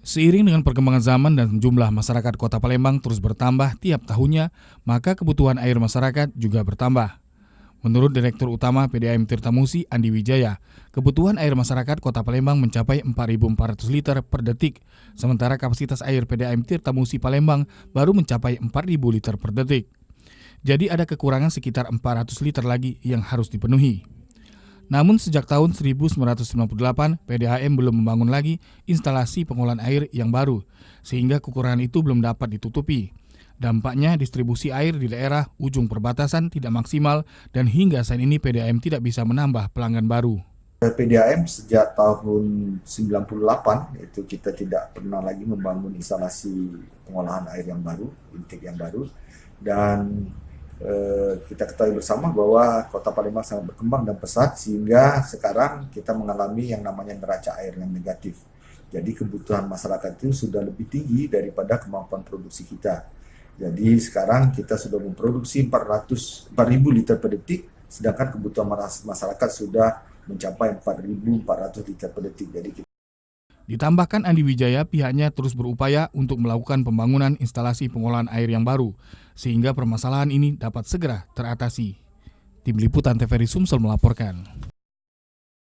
Seiring dengan perkembangan zaman dan jumlah masyarakat Kota Palembang terus bertambah tiap tahunnya, maka kebutuhan air masyarakat juga bertambah. Menurut Direktur Utama PDAM Tirtamusi Andi Wijaya, kebutuhan air masyarakat Kota Palembang mencapai 4.400 liter per detik, sementara kapasitas air PDAM Tirtamusi Palembang baru mencapai 4.000 liter per detik. Jadi ada kekurangan sekitar 400 liter lagi yang harus dipenuhi. Namun sejak tahun 1998, PDAM belum membangun lagi instalasi pengolahan air yang baru, sehingga kekurangan itu belum dapat ditutupi. Dampaknya distribusi air di daerah ujung perbatasan tidak maksimal dan hingga saat ini PDAM tidak bisa menambah pelanggan baru. PDAM sejak tahun 98 itu kita tidak pernah lagi membangun instalasi pengolahan air yang baru, intake yang baru, dan kita ketahui bersama bahwa Kota Palembang sangat berkembang dan pesat sehingga sekarang kita mengalami yang namanya neraca air yang negatif. Jadi kebutuhan masyarakat itu sudah lebih tinggi daripada kemampuan produksi kita. Jadi sekarang kita sudah memproduksi 4.000 liter per detik, sedangkan kebutuhan masyarakat sudah mencapai 4.400 liter per detik. Jadi Ditambahkan Andi Wijaya, pihaknya terus berupaya untuk melakukan pembangunan instalasi pengolahan air yang baru, sehingga permasalahan ini dapat segera teratasi. Tim Liputan TVRI Sumsel melaporkan.